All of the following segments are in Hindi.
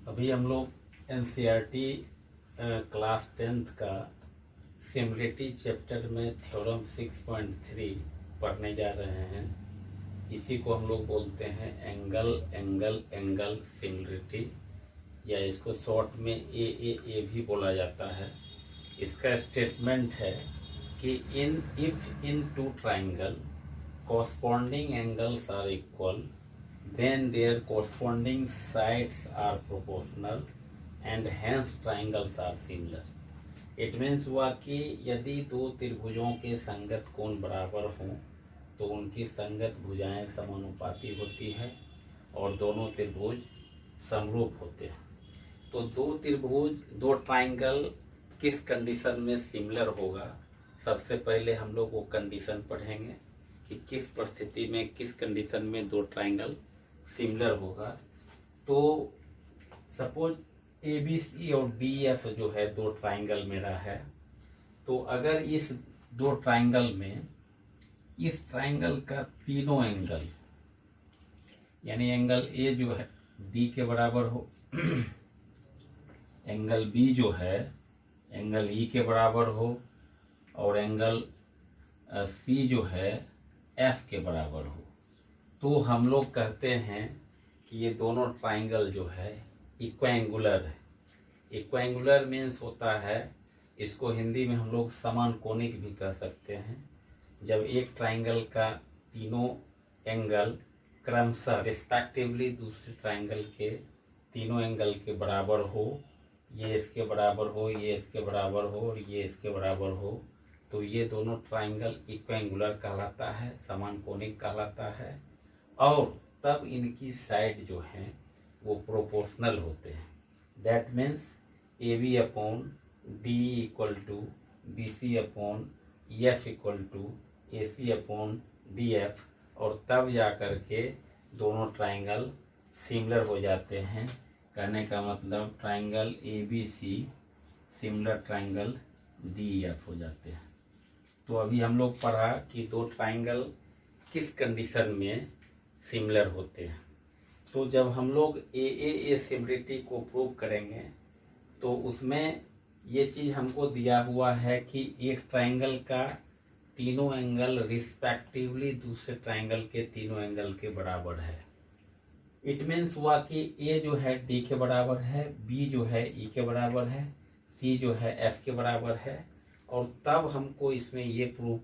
अभी हम लोग एनसीईआरटी क्लास 10th का सिमिलिटी चैप्टर में थ्योरम 6.3 पढ़ने जा रहे हैं। इसी को हम लोग बोलते हैं एंगल एंगल एंगल सिमिलिटी, या इसको शॉर्ट में ए भी बोला जाता है। इसका स्टेटमेंट है कि if in two triangle corresponding angles are equal, then their corresponding sides are proportional and hence triangles are similar. It means हुआ कि यदि दो त्रिभुजों के संगत कोण बराबर हों तो उनकी संगत भुजाएं समानुपाती होती है और दोनों त्रिभुज समरूप होते हैं। तो दो ट्राइंगल किस कंडीशन में सिमिलर होगा, सबसे पहले हम लोग वो कंडीशन पढ़ेंगे कि किस परिस्थिति में, किस कंडीशन में दो ट्राइंगल सिमिलर होगा। तो सपोज ABC और DF जो है दो ट्राइंगल मेरा है, तो अगर इस दो ट्राइंगल में इस ट्राइंगल का तीनों एंगल, यानी एंगल A जो है D के बराबर हो, एंगल B जो है एंगल E के बराबर हो, और एंगल C जो है F के बराबर हो, तो हम लोग कहते हैं कि ये दोनों ट्राइंगल जो है इक्वेंगुलर है। इक्वेंगुलर मीन्स होता है, इसको हिंदी में हम लोग समान कोणिक भी कह सकते हैं। जब एक ट्राइंगल का तीनों एंगल क्रमशः रिस्पेक्टिवली दूसरे ट्राइंगल के तीनों एंगल के बराबर हो, ये इसके बराबर हो, ये इसके बराबर हो और ये इसके बराबर हो, तो ये दोनों ट्राइंगल इक्वेंगुलर कहलाता है, समान कोणिक कहलाता है। और तब इनकी साइड जो हैं वो प्रोपोर्शनल होते हैं। That means AB upon D equal to BC upon F equal to AC upon DF, और तब जा कर के दोनों ट्राइंगल सिमिलर हो जाते हैं। कहने का मतलब triangle ABC similar triangle DF हो जाते हैं। तो अभी हम लोग पढ़ा कि दो ट्राइंगल किस कंडीशन में सिमिलर होते हैं। तो जब हम लोग AAA सिमिलिटी को प्रूव करेंगे तो उसमें ये चीज़ हमको दिया हुआ है कि एक ट्राइंगल का तीनों एंगल रिस्पेक्टिवली दूसरे ट्राइंगल के तीनों एंगल के बराबर है। इट मीन्स हुआ कि A जो है D के बराबर है, B जो है E के बराबर है, C जो है F के बराबर है, और तब हमको इसमें ये प्रूव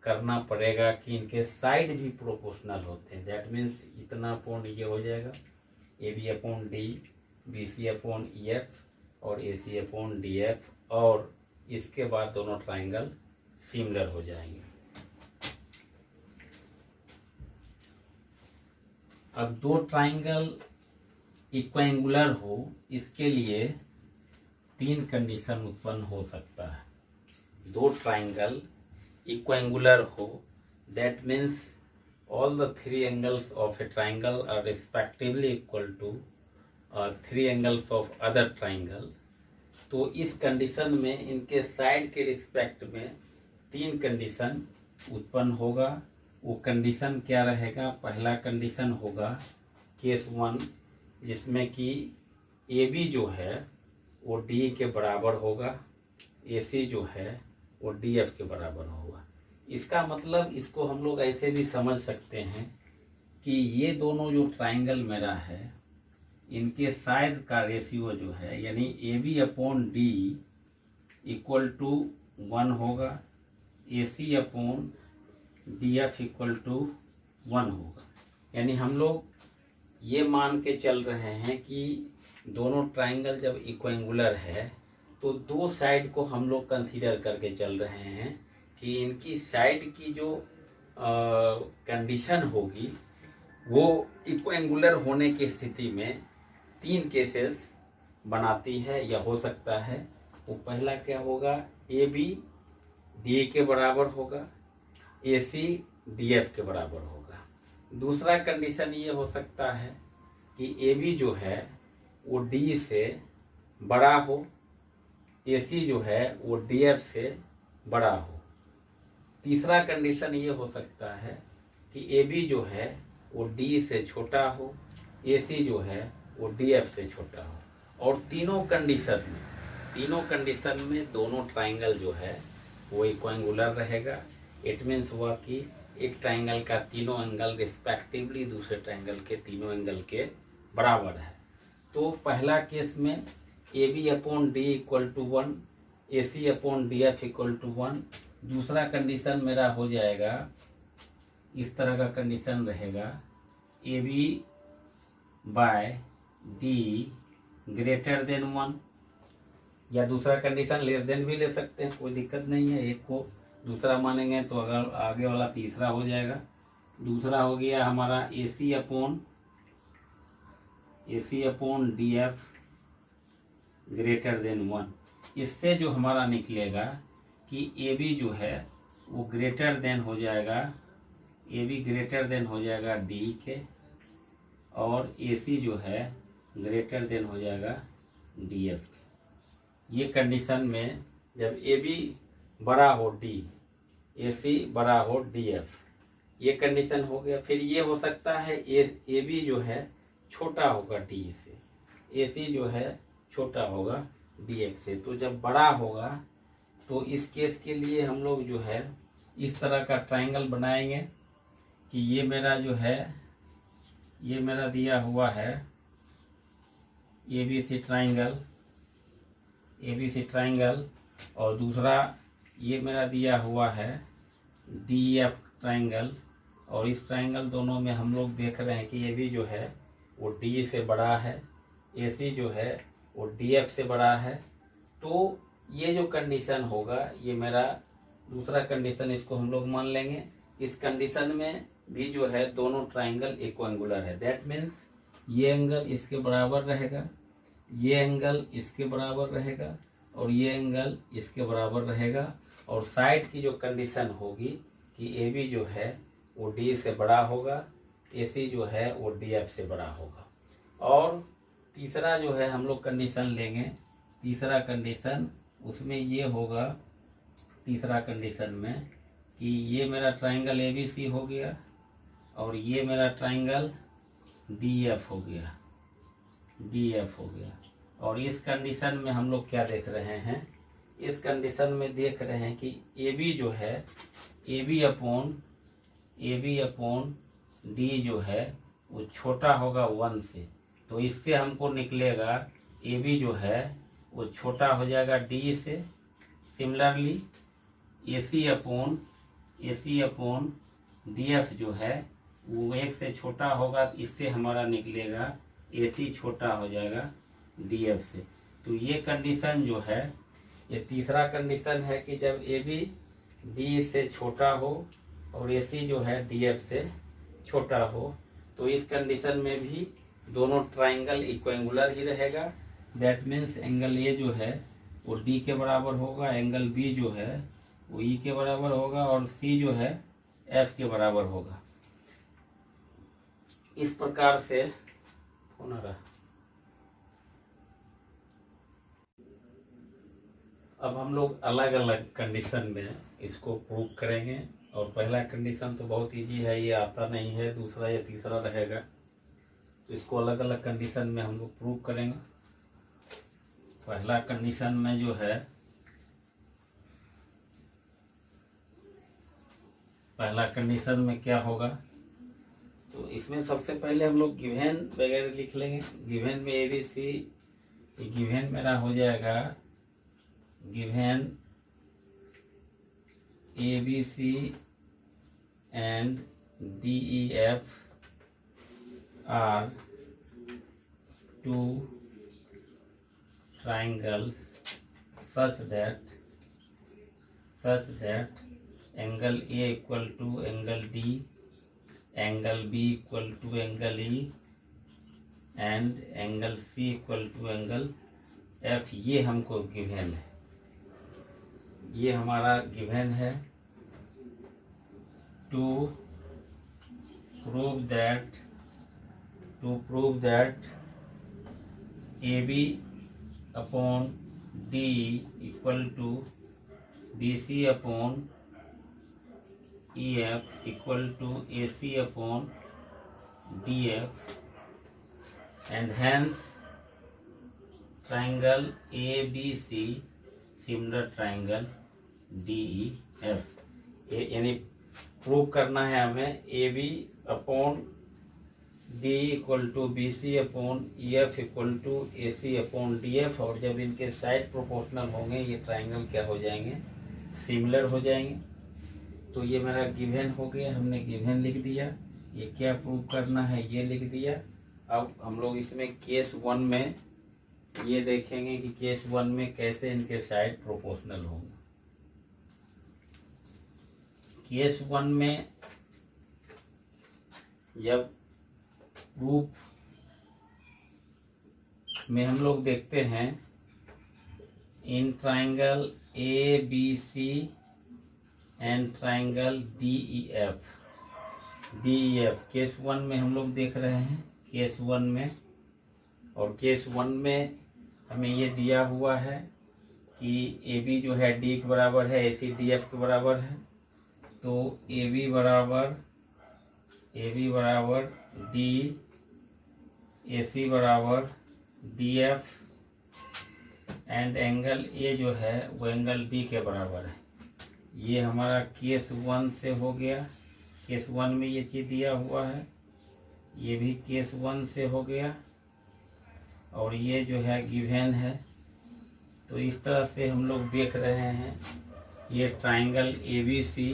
करना पड़ेगा कि इनके साइड भी प्रोपोर्शनल होते हैं। दैट मीन्स इतना अपॉन ये हो जाएगा AB upon D, BC upon EF और AC अपॉन DF, और इसके बाद दोनों ट्राइंगल सिमिलर हो जाएंगे। अब दो ट्राइंगल इक्वेंगुलर हो, इसके लिए तीन कंडीशन उत्पन्न हो सकता है। दो ट्राइंगल इक्वेंगुलर हो, that means all the three angles of a triangle are respectively equal to three angles of other triangle. तो इस कंडीशन में इनके साइड के रिस्पेक्ट में तीन कंडीशन उत्पन्न होगा। वो कंडीशन क्या रहेगा? पहला कंडीशन होगा केस 1, जिसमें कि AB जो है वो D के बराबर होगा, AC जो है वो DF के बराबर होगा। इसका मतलब इसको हम लोग ऐसे भी समझ सकते हैं कि ये दोनों जो ट्राइंगल मेरा है, इनके साइड का रेशियो जो है, यानी AB upon D equal to 1 होगा, AC upon DF equal to 1 होगा। यानी हम लोग ये मान के चल रहे हैं कि दोनों ट्राइंगल जब इक्वेंगुलर है तो दो साइड को हम लोग कंसीडर करके चल रहे हैं कि इनकी साइड की जो कंडीशन होगी वो इक्वेंगुलर होने की स्थिति में तीन केसेस बनाती है या हो सकता है। वो पहला क्या होगा? AB D के बराबर होगा, AC DF के बराबर होगा। दूसरा कंडीशन ये हो सकता है कि AB जो है वो D से बड़ा हो, AC जो है वो DF से बड़ा हो। तीसरा कंडीशन ये हो सकता है कि AB जो है वो D से छोटा हो, AC जो है वो DF से छोटा हो। और तीनों कंडीशन में दोनों ट्राइंगल जो है वो इक्विंगुलर रहेगा। इट मीन्स हुआ कि एक ट्राइंगल का तीनों एंगल रिस्पेक्टिवली दूसरे ट्राइंगल के तीनों एंगल के बराबर है। तो पहला केस में A B upon D equal to 1, A C upon D F equal to 1। दूसरा कंडीशन मेरा हो जाएगा, इस तरह का कंडीशन रहेगा, A B by D greater than 1, या दूसरा कंडीशन लेस देन भी ले सकते हैं, कोई दिक्कत नहीं है। एक को दूसरा मानेंगे तो अगर आगे वाला तीसरा हो जाएगा। दूसरा हो गया हमारा A C upon D F greater than 1। इससे जो हमारा निकलेगा कि ए बी जो है वो ग्रेटर देन हो जाएगा, ए बी ग्रेटर देन हो जाएगा डी के, और ए सी जो है ग्रेटर देन हो जाएगा डी एफ के। ये कंडीशन में जब ए बी बड़ा हो डी, ए सी बड़ा हो डी एफ, ये कंडीशन हो गया। फिर ये हो सकता है ए बी जो है छोटा होगा डी से, ए सी जो है छोटा होगा डी एफ से। तो जब बड़ा होगा तो इस केस के लिए हम लोग जो है इस तरह का ट्राइंगल बनाएंगे कि ये मेरा जो है, ये मेरा दिया हुआ है ए बी सी ट्राइंगल, और दूसरा ये मेरा दिया हुआ है डी एफ ट्राइंगल। और इस ट्राइंगल दोनों में हम लोग देख रहे हैं कि ए बी जो है वो डी से बड़ा है, ए सी जो है वो डी एफ से बड़ा है। तो ये जो कंडीशन होगा ये मेरा दूसरा कंडीशन, इसको हम लोग मान लेंगे। इस कंडीशन में भी जो है दोनों ट्राइंगल इक्विंगुलर है। दैट मीन्स ये एंगल इसके बराबर रहेगा, ये एंगल इसके बराबर रहेगा, और ये एंगल इसके बराबर रहेगा। और साइड की जो कंडीशन होगी कि ए बी जो है वो डी से बड़ा होगा, ए सी जो है वो डी एफ से बड़ा होगा। और तीसरा जो है हम लोग कंडीशन लेंगे, तीसरा कंडीशन उसमें ये होगा, तीसरा कंडीशन में कि ये मेरा ट्राइंगल ए बी सी हो गया और ये मेरा ट्राइंगल डी एफ हो गया, और इस कंडीशन में हम लोग क्या देख रहे हैं, इस कंडीशन में देख रहे हैं कि ए बी जो है ए बी अपॉन डी जो है वो छोटा होगा 1 से। तो इससे हमको निकलेगा ए बी जो है वो छोटा हो जाएगा डी से। सिमिलरली ए सी अपॉन डी एफ जो है वो 1 से छोटा होगा, इससे हमारा निकलेगा ए सी छोटा हो जाएगा डी एफ से। तो ये कंडीशन जो है, ये तीसरा कंडीशन है कि जब ए बी डी से छोटा हो और ए सी जो है डी एफ से छोटा हो, तो इस कंडीशन में भी दोनों ट्राइंगल इक्विंगुलर ही रहेगा। दैट मीन्स एंगल ए जो है वो डी के बराबर होगा, एंगल बी जो है वो ई के बराबर होगा, और सी जो है एफ के बराबर होगा। इस प्रकार से होना रहा। अब हम लोग अलग अलग कंडीशन में इसको प्रूव करेंगे। और पहला कंडीशन तो बहुत इजी है, ये आता नहीं है, दूसरा या तीसरा रहेगा। तो इसको अलग अलग कंडीशन में हम लोग प्रूव करेंगे। पहला कंडीशन में जो है, पहला कंडीशन में क्या होगा, तो इसमें सबसे पहले हम लोग गिवन वगैरह लिख लेंगे। गिवन में ए बी सी, गिवन मेरा हो जाएगा, given A B C and D E F are two triangles such that angle A equal to angle D, angle B equal to angle E and angle C equal to angle F। ये हमको गिवन है, ये हमारा गिवन है। To prove that AB upon D equal to BC upon EF equal to AC upon DF, and hence triangle A B C similar triangle D E F. यानी प्रूव करना है हमें A B upon D equal to B C upon E F equal to A C upon D F. और जब इनके साइड प्रोपोर्शनल होंगे ये ट्राइंगल क्या हो जाएंगे, सिमिलर हो जाएंगे। तो ये मेरा गिवन हो गया, हमने गिवन लिख दिया। ये क्या प्रूव करना है ये लिख दिया। अब हम लोग इसमें केस 1 में ये देखेंगे कि केस 1 में कैसे इनके साइड प्रोपोर्शनल होंगे। केस 1 में जब प्रूफ में हम लोग देखते हैं in triangle A B C and triangle D E F. Case 1 में हम लोग देख रहे हैं केस 1 में। और केस 1 में हमें ये दिया हुआ है कि ए बी जो है डी के बराबर है, ए सी डी एफ के बराबर है। तो ए बी बराबर डी, ए सी बराबर D F and angle A जो है वो एंगल डी के बराबर है। ये हमारा केस 1 से हो गया। केस 1 में ये चीज़ दिया हुआ है। ये भी केस 1 से हो गया और ये जो है गिवन है। तो इस तरह से हम लोग देख रहे हैं ये ट्राइंगल ए बी सी,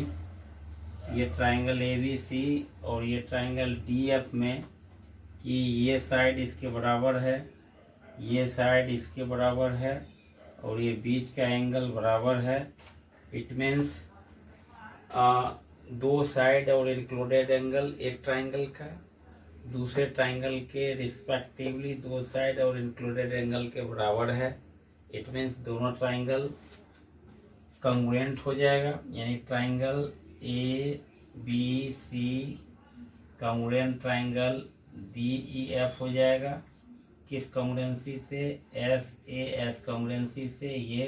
ये ट्राइंगल ए बी सी और ये ट्राइंगल डी एफ में कि ये साइड इसके बराबर है, ये साइड इसके बराबर है और ये बीच का एंगल बराबर है। इट मीन्स दो साइड और इंक्लूडेड एंगल एक ट्राइंगल का दूसरे ट्राइंगल के रिस्पेक्टिवली दो साइड और इंक्लूडेड एंगल के बराबर है। इट मीन्स दोनों ट्राइंगल कॉन्ग्रुएंट हो जाएगा। यानी triangle A B C congruent triangle D E F हो जाएगा। किस कॉन्ग्रुएंसी से? एस ए एस कॉन्ग्रुएंसी से ये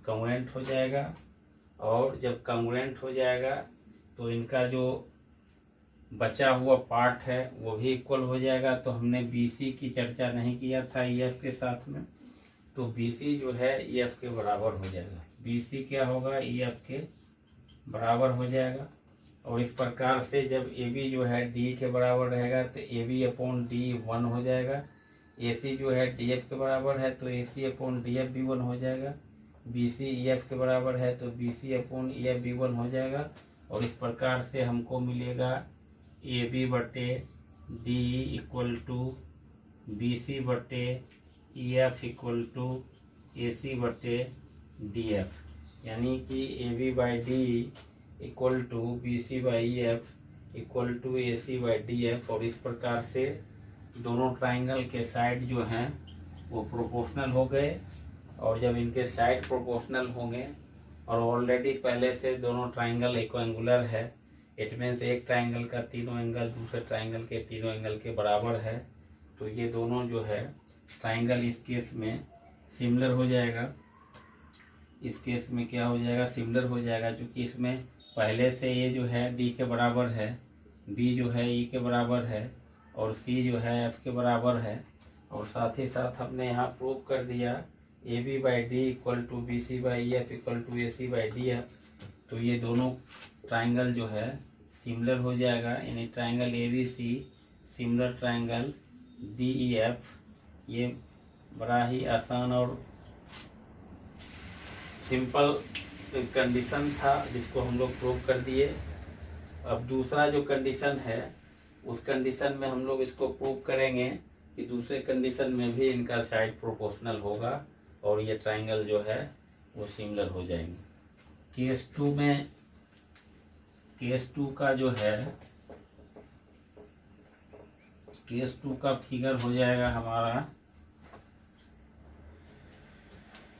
कॉन्ग्रुएंट हो जाएगा। और जब कॉन्ग्रुएंट हो जाएगा तो इनका जो बचा हुआ पार्ट है वो भी इक्वल हो जाएगा। तो हमने BC की चर्चा नहीं किया था EF के साथ में, तो BC जो है EF के बराबर हो जाएगा। BC क्या होगा? EF के बराबर हो जाएगा। और इस प्रकार से जब AB जो है D के बराबर रहेगा तो AB अपॉन D 1 हो जाएगा। AC जो है DF के बराबर है तो AC अपॉन DF भी 1 हो जाएगा। BC EF के बराबर है तो BC अपॉन EF भी 1 हो जाएगा। और इस प्रकार से हमको मिलेगा AB बटे D इक्वल टू BC बटे EF इक्वल टू AC बटे DF। यानी कि AB by D equal to BC by EF equal to AC by DF। और इस प्रकार से दोनों ट्राइंगल के साइड जो हैं वो प्रोपोर्शनल हो गए। और जब इनके साइड प्रोपोर्शनल होंगे और ऑलरेडी पहले से दोनों ट्राइंगल इक्विएंगुलर है, इट मीन्स एक ट्राइंगल का तीनों एंगल दूसरे ट्राइंगल के तीनों एंगल के बराबर है, तो ये दोनों जो है ट्राइंगल इस केस में सिमिलर हो जाएगा। इस केस में क्या हो जाएगा? सिमिलर हो जाएगा, क्योंकि इसमें पहले से ये जो है D के बराबर है, B जो है E के बराबर है और C जो है F के बराबर है। और साथ ही साथ हमने यहाँ प्रूव कर दिया AB by D equal to BC by EF equal to AC by DF। तो ये दोनों ट्राइंगल जो है सिमिलर हो जाएगा। यानी triangle ABC similar triangle DEF। ये बड़ा ही आसान और सिंपल कंडीशन था जिसको हम लोग प्रूव कर दिए। अब दूसरा जो कंडीशन है उस कंडीशन में हम लोग इसको प्रूव करेंगे कि दूसरे कंडीशन में भी इनका साइड प्रोपोर्शनल होगा और ये ट्राइंगल जो है वो सिमिलर हो जाएंगे। केस 2 का जो है केस 2 का फिगर हो जाएगा हमारा।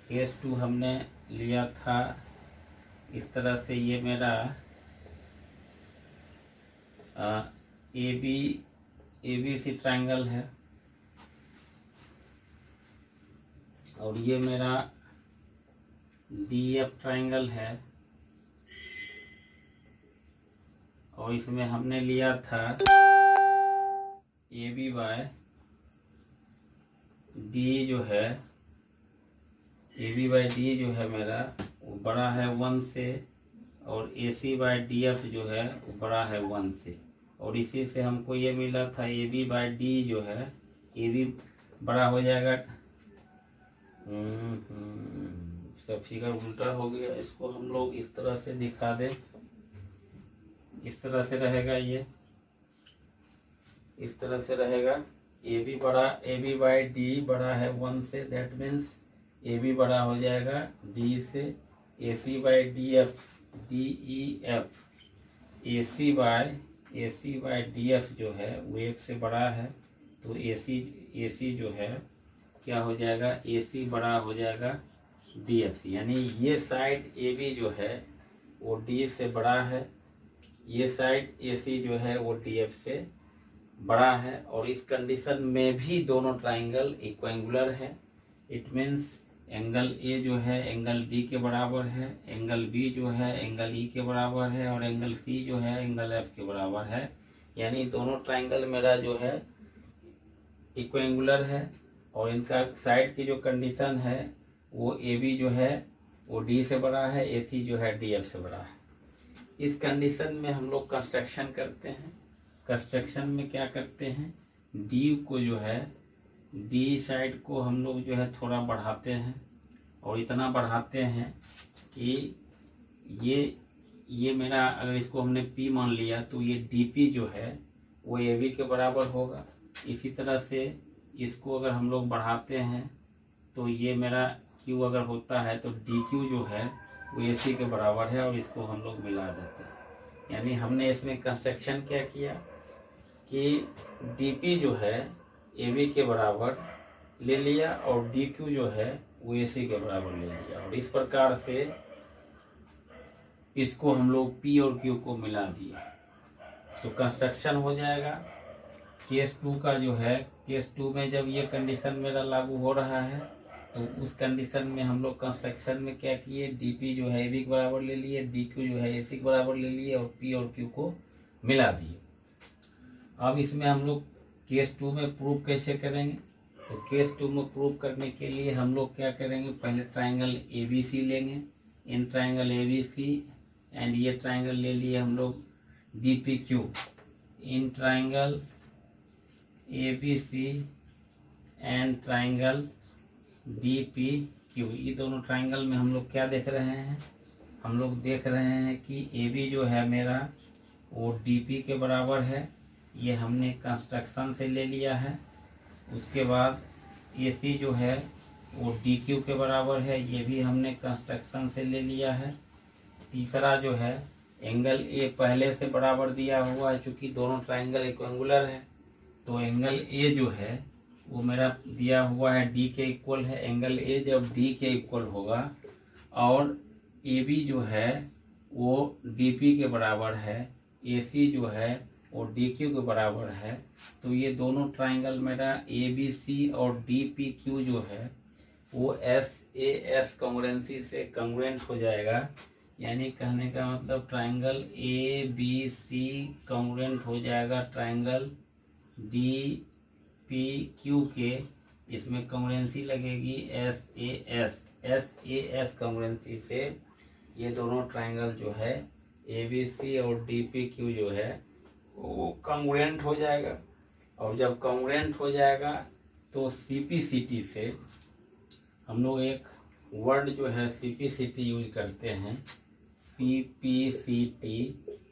केस 2 हमने लिया था इस तरह से। ये मेरा ABC ट्राइंगल है और ये मेरा DF ट्राइंगल है। और इसमें हमने लिया था AB बाय D जो है ए बी बाई डी जो है मेरा वो बड़ा है 1 से, और ए सी बाई डी एफ जो है वो बड़ा है 1 से, और इसी से हमको ये मिला था ए बी बाई डी जो है ए बी बड़ा हो जाएगा। इसका फिगर उल्टा हो गया, इसको हम लोग इस तरह से दिखा दें, इस तरह से रहेगा, ये इस तरह से रहेगा। ए बी बाई डी बड़ा है 1 से, दैट मीन्स ए बी बड़ा हो जाएगा डी से। A C by D F D E F, A C by D F जो है वो 1 से बड़ा है, तो ए सी जो है क्या हो जाएगा, ए सी बड़ा हो जाएगा डी एफ सी, यानी ये साइड ए बी जो है वो डी से बड़ा है, ये साइड ए सी जो है वो डी एफ से बड़ा है, और इस कंडीशन में भी दोनों ट्राइंगल इक्विंगुलर है। इट मीन्स एंगल ए जो है एंगल डी के बराबर है, एंगल बी जो है एंगल ई के बराबर है, और एंगल सी जो है एंगल एफ के बराबर है, यानी दोनों ट्राइंगल मेरा जो है इक्विंगुलर है। और इनका साइड की जो कंडीशन है वो ए बी जो है वो डी से बड़ा है, ए सी जो है डी एफ से बड़ा है। इस कंडीशन में हम लोग कंस्ट्रक्शन करते हैं। कंस्ट्रक्शन में क्या करते हैं, डी को जो है डी साइड को हम लोग जो है थोड़ा बढ़ाते हैं, और इतना बढ़ाते हैं कि ये मेरा, अगर इसको हमने P मान लिया तो ये DP जो है वो AB के बराबर होगा। इसी तरह से इसको अगर हम लोग बढ़ाते हैं तो ये मेरा Q अगर होता है तो DQ जो है वो AC के बराबर है, और इसको हम लोग मिला देते हैं। यानी हमने इसमें कंस्ट्रक्शन क्या किया कि DP जो है AB के बराबर ले लिया, और DQ जो है वो AC के बराबर ले लिया, और इस प्रकार से इसको हम लोग P और Q को मिला दिया तो कंस्ट्रक्शन हो जाएगा। केस 2 का जो है, केस 2 में जब ये कंडीशन मेरा लागू हो रहा है तो उस कंडीशन में हम लोग कंस्ट्रक्शन में क्या किए, DP जो है AB के बराबर ले लिए, DQ जो है AC के बराबर ले लिए, और P और Q को मिला दिए। अब इसमें हम लोग केस 2 में प्रूव कैसे करेंगे, तो केस 2 में प्रूव करने के लिए हम लोग क्या करेंगे, पहले ट्राइंगल ABC लेंगे, इन ट्राइंगल ABC, एंड ये ट्राइंगल ले लिए हम लोग DPQ, in triangle ABC and triangle DPQ। ये दोनों ट्राइंगल में हम लोग क्या देख रहे हैं, हम लोग देख रहे हैं कि AB जो है मेरा वो DP के बराबर है, ये हमने कंस्ट्रक्शन से ले लिया है। उसके बाद AC जो है वो DQ के बराबर है, ये भी हमने कंस्ट्रक्शन से ले लिया है। तीसरा जो है एंगल A पहले से बराबर दिया हुआ है, चूँकि दोनों ट्राइंगल इक्विंगुलर है, तो एंगल A जो है वो मेरा दिया हुआ है D के इक्वल है। एंगल A जब D के इक्वल होगा और AB जो है वो DP के बराबर है, AC जो है वो DQ के बराबर है, तो ये दोनों ट्राइंगल मेरा ABC और DPQ जो है वो SAS कॉन्ग्रुएंसी से कॉन्ग्रुएंट हो जाएगा। यानी कहने का मतलब ट्राइंगल ABC कॉन्ग्रुएंट हो जाएगा ट्राइंगल DPQ के, इसमें कॉन्ग्रुएंसी लगेगी SAS कॉन्ग्रुएंसी से ये दोनों ट्राइंगल जो है ABC और DPQ जो है वो कॉन्ग्रुएंट हो जाएगा। और जब कॉन्ग्रुएंट हो जाएगा तो CPCT से हम लोग एक वर्ड जो है CPCT यूज करते हैं, CPCT,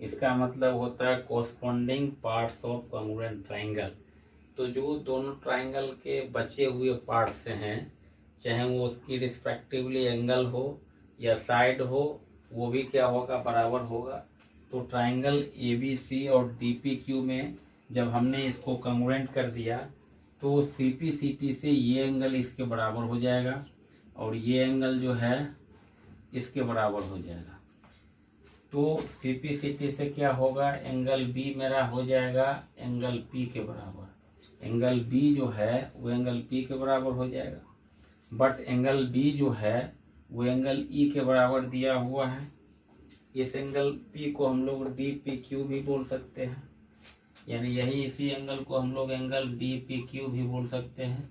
इसका मतलब होता है corresponding parts of congruent triangle. तो जो दोनों ट्राइंगल के बचे हुए पार्ट्स हैं, चाहे वो उसकी रिस्पेक्टिवली एंगल हो या साइड हो, वो भी क्या होगा, बराबर होगा। तो ट्राइंगल ABC और DPQ में जब हमने इसको कॉन्ग्रुएंट कर दिया तो CPCT से ये एंगल इसके बराबर हो जाएगा, और ये एंगल जो है इसके बराबर हो जाएगा। तो CPCT से क्या होगा, एंगल B मेरा हो जाएगा एंगल P के बराबर। एंगल B जो है वो एंगल P के बराबर हो जाएगा, बट एंगल B जो है वो एंगल E के बराबर दिया हुआ है। इस एंगल P को हम लोग DPQ भी बोल सकते हैं, यानी यही इसी एंगल को हम लोग एंगल DPQ भी बोल सकते हैं।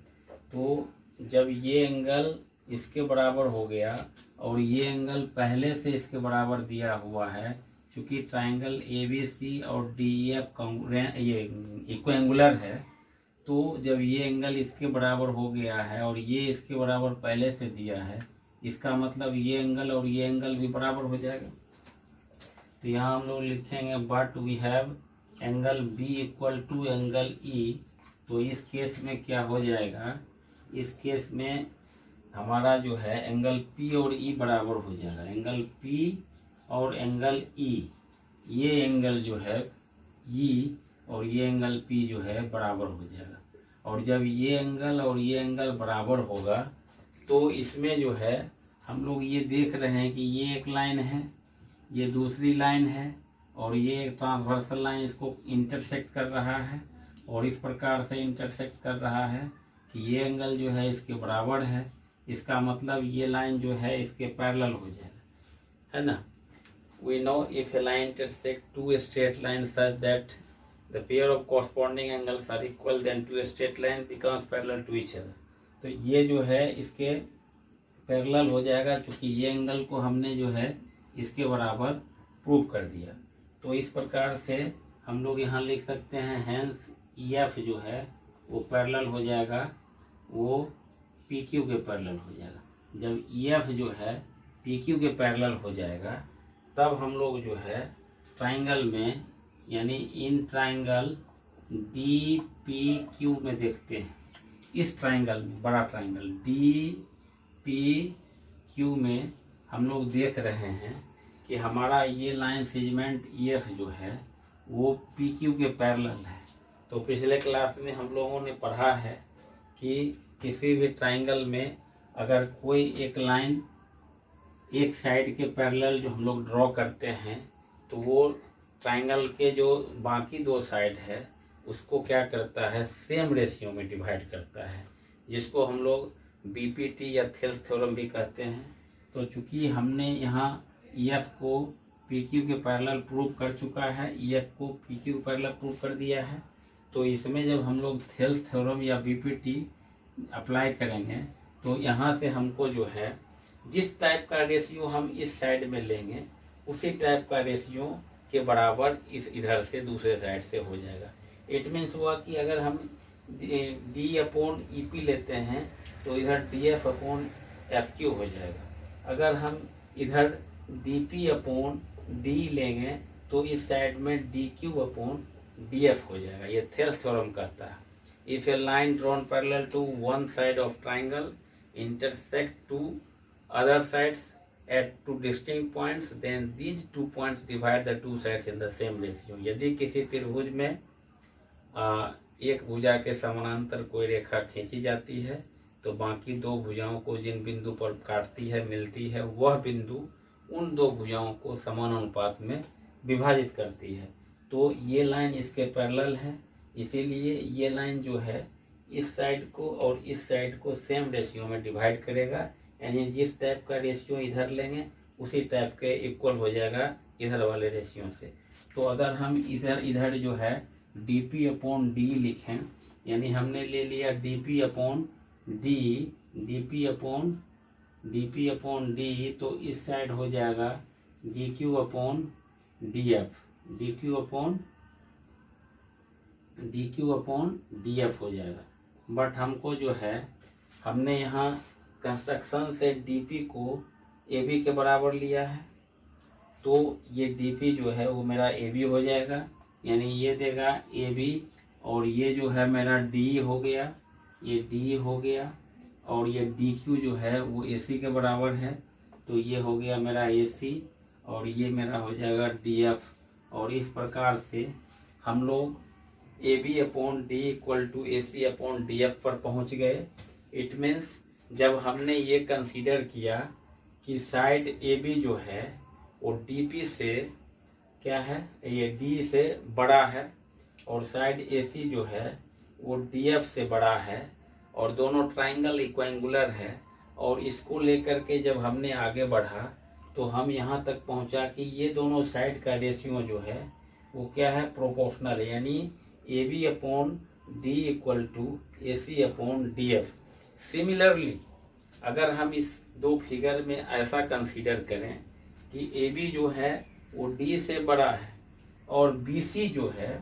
तो जब ये एंगल इसके बराबर हो गया और ये एंगल पहले से इसके बराबर दिया हुआ है, क्योंकि ट्राइंगल ABC और DEF ये इक्विएंगुलर है, तो जब ये एंगल इसके बराबर हो गया है और ये इसके बराबर पहले से दिया है, इसका मतलब ये एंगल और ये एंगल भी बराबर हो जाएगा। तो यहाँ हम लोग लिखेंगे but we have angle B equal to angle E। तो इस केस में क्या हो जाएगा, इस केस में हमारा जो है एंगल P और E बराबर हो जाएगा। एंगल P और एंगल E, ये एंगल जो है E और ये एंगल P जो है बराबर हो जाएगा। और जब ये एंगल और ये एंगल बराबर होगा तो इसमें जो है हम लोग ये देख रहे हैं कि ये एक लाइन है, ये दूसरी लाइन है और ये एक ट्रांसवर्सल लाइन इसको इंटरसेक्ट कर रहा है और इस प्रकार से इंटरसेक्ट कर रहा है कि ये एंगल जो है इसके बराबर है। इसका मतलब ये लाइन जो है इसके पैरेलल हो जाएगा, है ना। We know if a line intersects two straight lines such that the pair of corresponding angles are equal, then two straight lines becomes parallel to each other। तो ये जो है इसके पैरेलल हो जाएगा, क्योंकि ये एंगल को हमने जो है इसके बराबर प्रूव कर दिया। तो इस प्रकार से हम लोग यहाँ लिख सकते हैं हेंस EF जो है वो पैरेलल हो जाएगा, वो PQ के पैरेलल हो जाएगा। जब EF जो है PQ के पैरेलल हो जाएगा तब हम लोग जो है ट्राइंगल में यानी इन ट्राइंगल DPQ में देखते हैं। इस ट्राइंगल में, बड़ा ट्राइंगल DPQ में हम लोग देख रहे हैं कि हमारा ये लाइन सेगमेंट EF जो है वो PQ के पैरेलल है। तो पिछले क्लास में हम लोगों ने पढ़ा है कि किसी भी ट्राइंगल में अगर कोई एक लाइन एक साइड के पैरेलल जो हम लोग ड्रॉ करते हैं तो वो ट्राइंगल के जो बाकी दो साइड है उसको क्या करता है, सेम रेशियो में डिवाइड करता है, जिसको हम लोग BPT या थेल्स थ्योरम भी कहते हैं। तो चूंकि हमने यहाँ EF को PQ के पैरेलल प्रूव कर चुका है, EF को PQ के पैरेलल प्रूव कर दिया है, तो इसमें जब हम लोग थेल्स थ्योरम या BPT अप्लाई करेंगे तो यहाँ से हमको जो है जिस टाइप का रेशियो हम इस साइड में लेंगे उसी टाइप का रेशियो के बराबर इस इधर से दूसरे साइड से हो जाएगा। इट मीन्स हुआ कि अगर हम D/EP लेते हैं तो इधर DF/FQ हो जाएगा। अगर हम इधर DP/D लेंगे तो इस साइड में DQ/DF हो जाएगा। ये थेल्स थ्योरम कहता है। If a line drawn parallel to one side of triangle intersect two other sides at two distinct points, then these 2 points divide the two sides in the same ratio। यदि किसी त्रिभुज में एक भुजा के समानांतर कोई रेखा खींची जाती है तो बाकी दो भुजाओं को जिन बिंदु पर काटती है, मिलती है, वह बिंदु उन दो भुजाओं को समान अनुपात में विभाजित करती है। तो ये लाइन इसके पैरेलल है, इसीलिए ये लाइन जो है इस साइड को और इस साइड को सेम रेशियो में डिवाइड करेगा, यानी जिस टाइप का रेशियो इधर लेंगे उसी टाइप के इक्वल हो जाएगा इधर वाले रेशियो से। तो अगर हम इधर जो है DP/D लिखें, यानी हमने ले लिया DP/D, तो इस साइड हो जाएगा DQ/DF हो जाएगा। बट हमको जो है हमने यहाँ कंस्ट्रक्शन से DP को AB के बराबर लिया है, तो ये DP जो है वो मेरा AB हो जाएगा, यानी ये देगा AB और ये जो है मेरा D हो गया, ये D हो गया और ये DQ जो है वो AC के बराबर है, तो ये हो गया मेरा AC और ये मेरा हो जाएगा DF। और इस प्रकार से हम लोग AB/D इक्वल टू AC/DF पर पहुंच गए। इट मीन्स जब हमने ये कंसीडर किया कि साइड AB जो है वो DP से क्या है, ये D से बड़ा है और साइड AC जो है वो DF से बड़ा है और दोनों ट्राइंगल इक्विएंगुलर है, और इसको लेकर के जब हमने आगे बढ़ा तो हम यहाँ तक पहुँचा कि ये दोनों साइड का रेशियो जो है वो क्या है, प्रोपोर्शनल है, यानी AB/D इक्वल टू AC/DF। अगर हम इस दो फिगर में ऐसा कंसीडर करें कि ए बी जो है वो डी से बड़ा है और बी सी जो है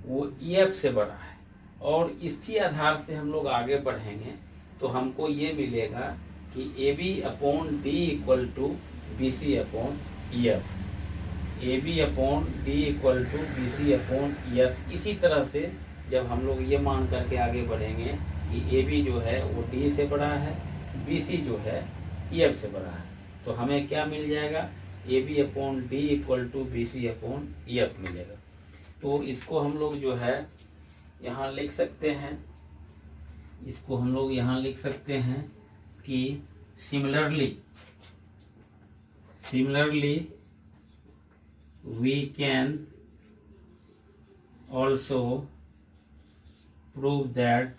वो ई एफ से बड़ा है, और इसी आधार से हम लोग आगे बढ़ेंगे तो हमको ये मिलेगा कि A B upon D equal to B C upon E F, A B upon D equal to B C upon E F. इसी तरह से जब हम लोग ये मान करके आगे बढ़ेंगे कि ए बी जो है वो डी से बड़ा है, बी सी जो है ई एफ से बड़ा है, तो हमें क्या मिल जाएगा, A B upon D equal to B C upon E F मिलेगा। तो इसको हम लोग जो है यहाँ लिख सकते हैं, इसको हम लोग यहाँ लिख सकते हैं कि similarly we can also prove that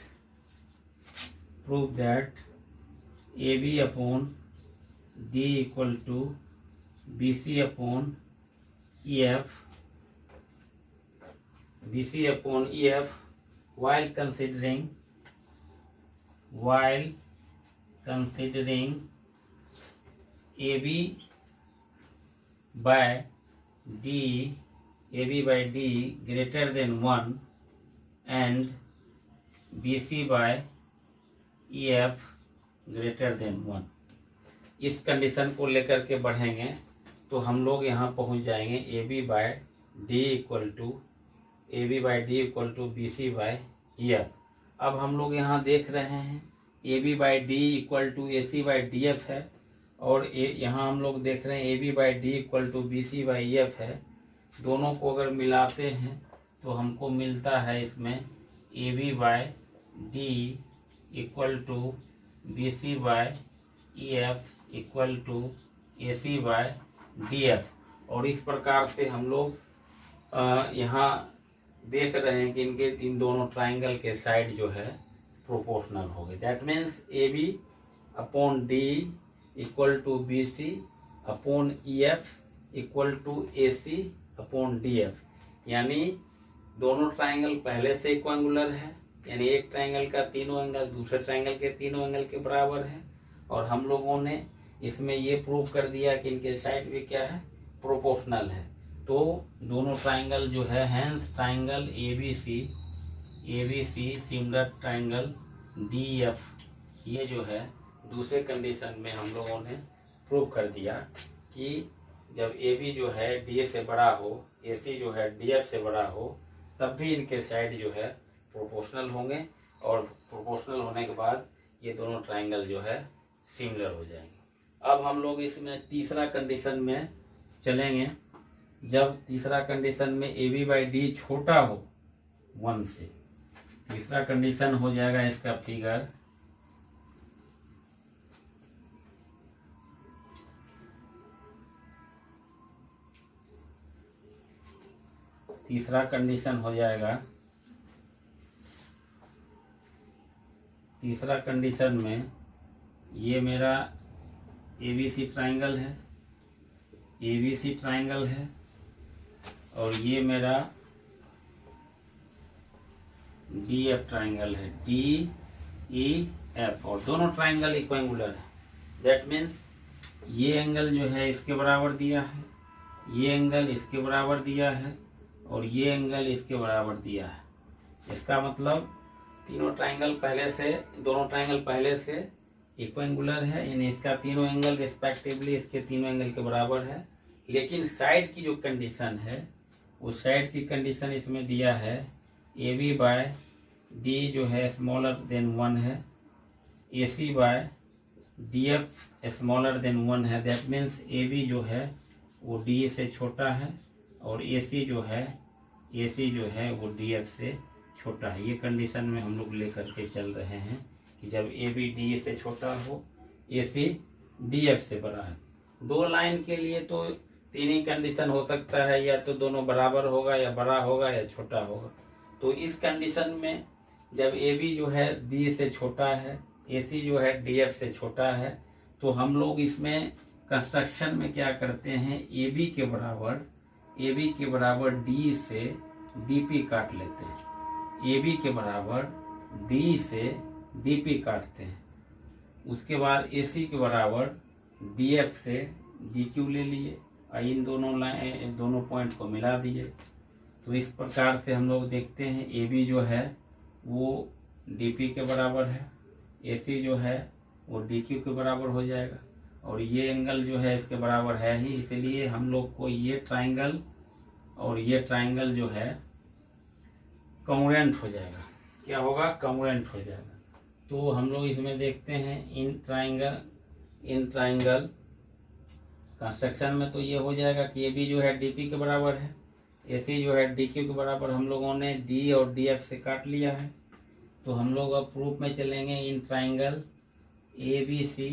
AB upon D equal to BC upon EF while considering AB by D greater than 1 and BC by EF greater than 1। इस कंडीशन को लेकर के बढ़ेंगे तो हम लोग यहाँ पहुँच जाएंगे AB by D equal to BC by EF। अब हम लोग यहाँ देख रहे हैं AB by D equal to AC by DF है, और यहाँ हम लोग देख रहे हैं AB by D equal to BC by EF है। दोनों को अगर मिलाते हैं तो हमको मिलता है इसमें AB by D equal to BC by EF equal to AC by DF। और इस प्रकार से हम लोग यहाँ देख रहे हैं कि इन दोनों ट्राइंगल के साइड जो है प्रोपोर्शनल हो गए। That means AB upon D equal to BC upon EF equal to AC upon DF, यानी दोनों ट्राइंगल पहले से इक्विंगुलर है, यानी एक ट्राइंगल का तीनों एंगल दूसरे ट्राइंगल के तीनों एंगल के बराबर है। और हम लोगों ने इसमें ये प्रूव कर दिया कि इनके साइड भी क्या है, प्रोपोर्शनल है। तो दोनों ट्राइंगल जो है, hence triangle ABC similar triangle DF, ये जो है दूसरे कंडीशन में हम लोगों ने प्रूव कर दिया कि जब AB जो है DA से बड़ा हो, AC जो है DF से बड़ा हो, तब भी इनके साइड जो है प्रोपोर्शनल होंगे, और प्रोपोर्शनल होने के बाद ये दोनों ट्राइंगल जो है सिमिलर हो जाएंगे। अब हम लोग इसमें तीसरा कंडीशन में चलेंगे। जब तीसरा कंडीशन में AB by D छोटा हो 1 से, तीसरा कंडीशन हो जाएगा इसका फिगर तीसरा कंडीशन में ये मेरा ABC ट्राइंगल है, और ये मेरा DF ट्राइंगल है, DEF, और दोनों ट्राइंगल इक्विंगुलर है। दैट मीन्स ये एंगल जो है इसके बराबर दिया है, ये एंगल इसके बराबर दिया है, और ये एंगल इसके बराबर दिया है। इसका मतलब दोनों ट्राइंगल पहले से इक्विंगुलर है, यानी इसका तीनों एंगल रिस्पेक्टिवली इसके तीनों एंगल के बराबर है। लेकिन साइड की जो कंडीशन है, उस साइड की कंडीशन इसमें दिया है AB by D जो है स्मॉलर देन 1 है, AC by DF smaller than 1 है। दैट मीन्स AB जो है वो D से छोटा है, और AC जो है वो DF से छोटा है। ये कंडीशन में हम लोग लेकर के चल रहे हैं कि जब AB D से छोटा हो, AC DF से बड़ा है। दो लाइन के लिए तो तीन ही कंडीशन हो सकता है, या तो दोनों बराबर होगा, या बड़ा होगा, या छोटा होगा। तो इस कंडीशन में जब AB जो है D से छोटा है, AC जो है DF से छोटा है, तो हम लोग इसमें कंस्ट्रक्शन में क्या करते हैं, AB के बराबर D से DP काट लेते हैं। AB के बराबर D से DP काटते हैं। उसके बाद AC के बराबर DF से DQ ले लिए और इन दोनों पॉइंट को मिला दिए। तो इस प्रकार से हम लोग देखते हैं AB जो है वो DP के बराबर है, AC जो है वो DQ के बराबर हो जाएगा और ये एंगल जो है इसके बराबर है ही, इसलिए हम लोग को ये ट्राइंगल और ये ट्राइंगल जो है कॉन्ग्रुएंट हो जाएगा। क्या होगा? कॉन्ग्रुएंट हो जाएगा। तो हम लोग इसमें देखते हैं इन ट्राइंगल कंस्ट्रक्शन में तो ये हो जाएगा कि AB जो है DP के बराबर है, AC जो है DQ के बराबर। हम लोगों ने D और DF से काट लिया है। तो हम लोग अब प्रूफ में चलेंगे in triangle ABC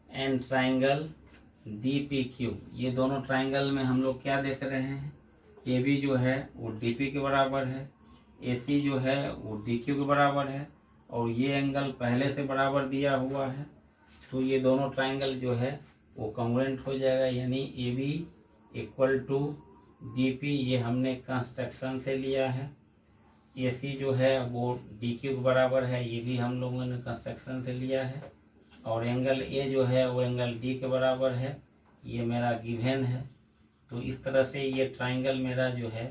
and triangle DPQ। ये दोनों ट्राइंगल में हम लोग क्या देख रहे हैं? AB जो है वो DP के बराबर है, AC जो है वो DQ के बराबर है और ये एंगल पहले से बराबर दिया हुआ है। तो ये दोनों ट्राइंगल जो है वो कॉन्ग्रुएंट हो जाएगा, यानी AB इक्वल टू DP। ये हमने कंस्ट्रक्शन से लिया है। AC जो है वो DQ के बराबर है, ये भी हम लोगों ने कंस्ट्रक्शन से लिया है। और एंगल A जो है वो एंगल D के बराबर है, ये मेरा गिवन है। तो इस तरह से ये ट्राइंगल मेरा जो है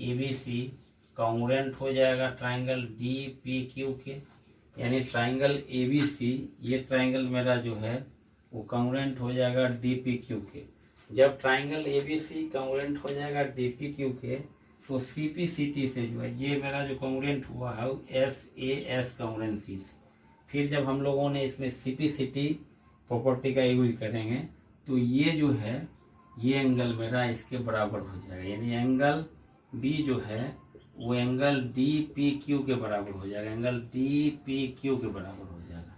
ABC कॉन्ग्रुएंट हो जाएगा ट्राइंगल DPQ के, यानी ट्राइंगल ABC ये ट्राइंगल मेरा जो है वो कॉन्ग्रुएंट हो जाएगा DPQ के। जब ट्राइंगल ABC कॉन्ग्रुएंट हो जाएगा DPQ के तो CPCT से जो है ये मेरा जो कॉन्ग्रुएंट हुआ है SAS कॉन्ग्रुएंसी से। फिर जब हम लोगों ने इसमें CPCT प्रॉपर्टी का यूज करेंगे तो ये जो है ये एंगल मेरा इसके बराबर हो जाएगा, यानी एंगल B जो है वो एंगल DPQ के बराबर हो जाएगा, एंगल DPQ के बराबर हो जाएगा।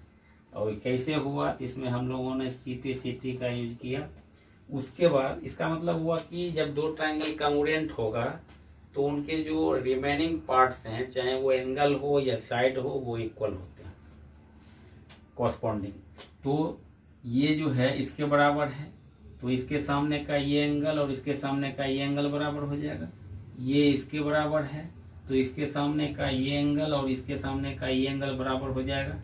और कैसे हुआ? इसमें हम लोगों ने CPCT का यूज किया। उसके बाद इसका मतलब हुआ कि जब दो ट्राइंगल कॉन्ग्रुएंट होगा तो उनके जो रिमेनिंग पार्ट्स हैं, चाहे वो एंगल हो या साइड हो, वो इक्वल होते हैं कॉरस्पॉन्डिंग। तो ये जो है इसके बराबर है, तो इसके सामने का ये एंगल और इसके सामने का ये एंगल बराबर हो जाएगा। ये इसके बराबर है तो इसके सामने का ये एंगल और इसके सामने का ये एंगल बराबर हो जाएगा।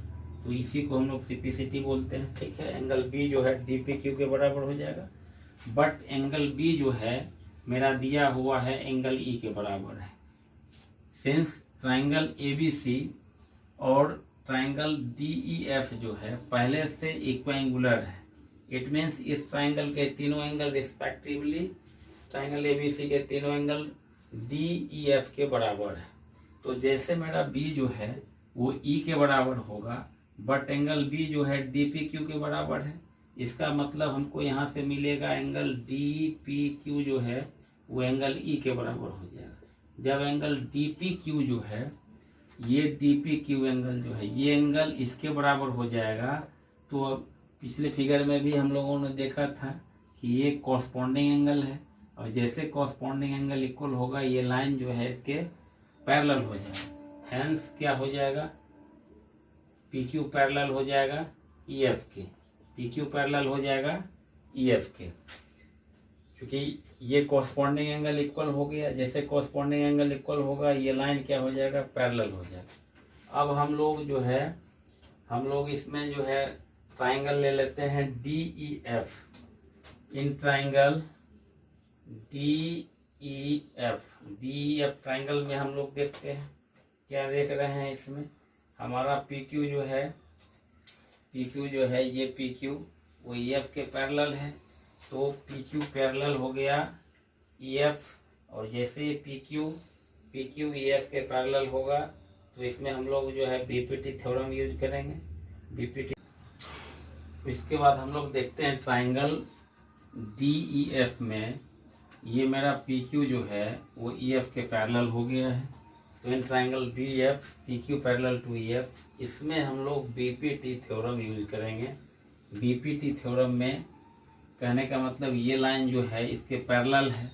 तो इसी को हम लोग CPCT बोलते हैं, ठीक है। एंगल B जो है DPQ के बराबर हो जाएगा, बट एंगल B जो है मेरा दिया हुआ है एंगल E के बराबर है। सिंस ट्राइंगल ABC और ट्राइंगल DEF जो है पहले से इक्विएंगुलर है, इट मीन्स इस ट्राइंगल के तीनों एंगल रिस्पेक्टिवली ट्राइंगल ABC के तीनों एंगल DEF के बराबर है। तो जैसे मेरा B जो है वो E के बराबर होगा, बट एंगल B जो है DPQ के बराबर है। इसका मतलब हमको यहाँ से मिलेगा एंगल DPQ जो है वो एंगल E के बराबर हो जाएगा। जब एंगल DPQ जो है ये DPQ एंगल जो है ये एंगल इसके बराबर हो जाएगा। तो अब पिछले फिगर में भी हम लोगों ने देखा था कि ये कॉरस्पॉन्डिंग एंगल है और जैसे कॉरस्पॉन्डिंग एंगल इक्वल होगा ये लाइन जो है इसके पैरेलल हो जाएगा। हैंस क्या हो जाएगा? PQ पैरेलल हो जाएगा EF के, PQ पैरेलल हो जाएगा EF के, क्योंकि ये कॉरस्पॉन्डिंग एंगल इक्वल हो गया। जैसे कॉरस्पॉन्डिंग एंगल इक्वल होगा ये लाइन क्या हो जाएगा? पैरेलल हो जाएगा। अब हम लोग जो है इसमें जो है ट्राइंगल ले लेते हैं DEF। इन ट्राइंगल DEF ट्राइंगल में हम लोग देखते हैं क्या देख रहे हैं। इसमें हमारा PQ जो है ये PQ वो EF के पैरेलल है, तो PQ पैरेलल हो गया EF। और जैसे PQ EF के पैरेलल होगा तो इसमें हम लोग जो है BPT थ्योरम यूज करेंगे, BPT। इसके बाद हम लोग देखते हैं ट्राइंगल DEF में ये मेरा PQ जो है वो EF के पैरेलल हो गया है। तो in triangle DEF PQ parallel to EF इसमें हम लोग BPT थ्योरम यूज करेंगे। BPT थ्योरम में कहने का मतलब ये लाइन जो है इसके पैरेलल है,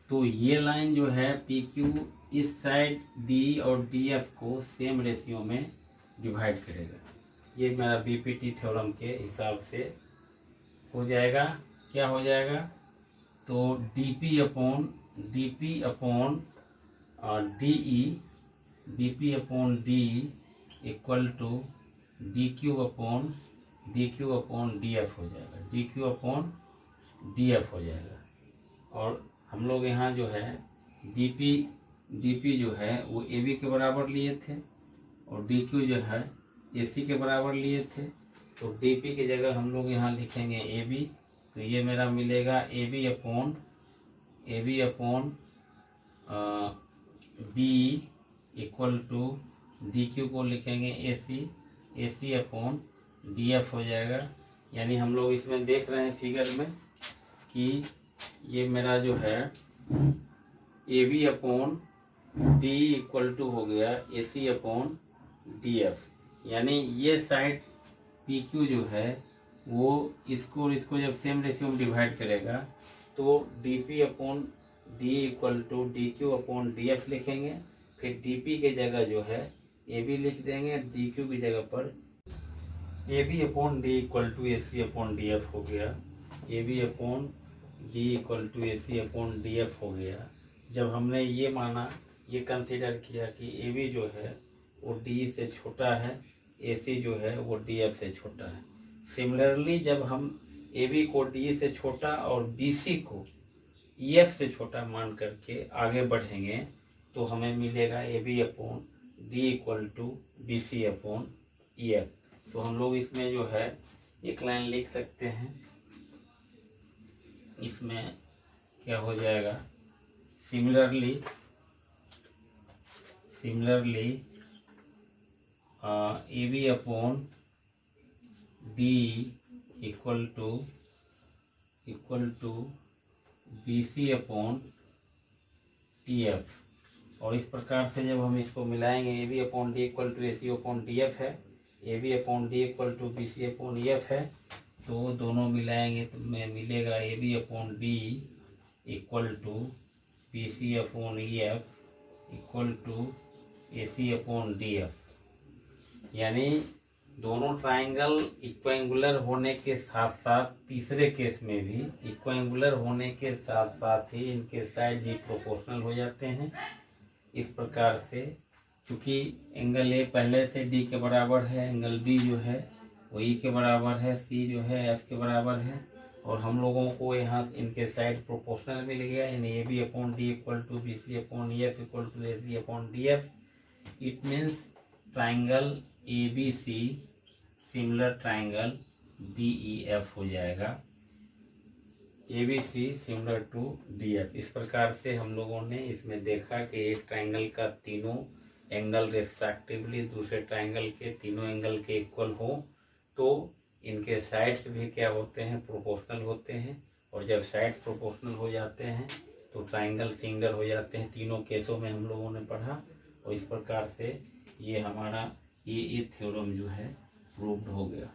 तो ये लाइन जो है PQ इस साइड D और DF को सेम रेशियो में डिवाइड करेगा। ये मेरा BPT थ्योरम के हिसाब से हो जाएगा। क्या हो जाएगा? तो DP upon DE equal to D Q upon D F हो जाएगा, D Q upon D F हो जाएगा। और हम लोग यहाँ जो है डी पी जो है वो ए बी के बराबर लिए थे और डी क्यू जो है ए सी के बराबर लिए थे। तो डी पी की जगह हम लोग यहाँ लिखेंगे ए बी, तो ये मेरा मिलेगा A B upon B equal to D Q को लिखेंगे A C upon D F हो जाएगा। यानी हम लोग इसमें देख रहे हैं फिगर में कि ये मेरा जो है A B upon D equal to हो गया A C upon D F. यानी ये साइड पी क्यू जो है वो इसको जब सेम रेशियो में डिवाइड करेगा तो D P upon D equal to D Q upon D F लिखेंगे। फिर डी पी के जगह जो है ए बी लिख देंगे, डी क्यू की जगह पर A B upon D equal to A C upon D F हो गया, A B upon D equal to A C upon D F हो गया। जब हमने ये माना, ये कंसीडर किया कि ए बी जो है वो डी से छोटा है, ए सी जो है वो डी एफ से छोटा है। सिमिलरली जब हम ए बी को डी से छोटा और बी सी को ई एफ से छोटा मान करके आगे बढ़ेंगे तो हमें मिलेगा A B upon D equal to B C upon E F. तो हम लोग इसमें जो है एक लाइन लिख सकते हैं, इसमें क्या हो जाएगा, similarly A B upon D equal to B C upon T F. और इस प्रकार से जब हम इसको मिलाएंगे, A B upon D equal to A C upon D F है, A B upon D equal to B C upon E F है, तो दोनों मिलाएंगे तो में मिलेगा A B upon D equal to B C upon E F equal to A C upon D F. यानी दोनों ट्राइंगल इक्विएंगुलर होने के साथ साथ तीसरे केस में भी इक्विएंगुलर होने के साथ साथ ही इनके साइड भी प्रोपोर्शनल हो जाते हैं। इस प्रकार से क्योंकि एंगल ए पहले से डी के बराबर है, एंगल बी जो है वो ई के बराबर है, सी जो है एफ के बराबर है, और हम लोगों को यहाँ इनके साइड प्रोपोर्शनल मिल गया। यानी A B upon D equal to B C upon E F equal to A C upon D F. It means triangle A B C similar triangle D E F हो जाएगा, A B C similar to D F. इस प्रकार से हम लोगों ने इसमें देखा कि एक ट्राइंगल का तीनों एंगल रेस्पेक्टिवली दूसरे ट्राइंगल के तीनों एंगल के इक्वल हो तो इनके साइड्स भी क्या होते हैं, प्रोपोर्शनल होते हैं। और जब साइड्स प्रोपोर्शनल हो जाते हैं तो ट्राइंगल सिंगुलर हो जाते हैं। तीनों केसों में हम लोगों ने पढ़ा और इस प्रकार से ये हमारा ये थ्योरम जो है प्रूव्ड हो गया।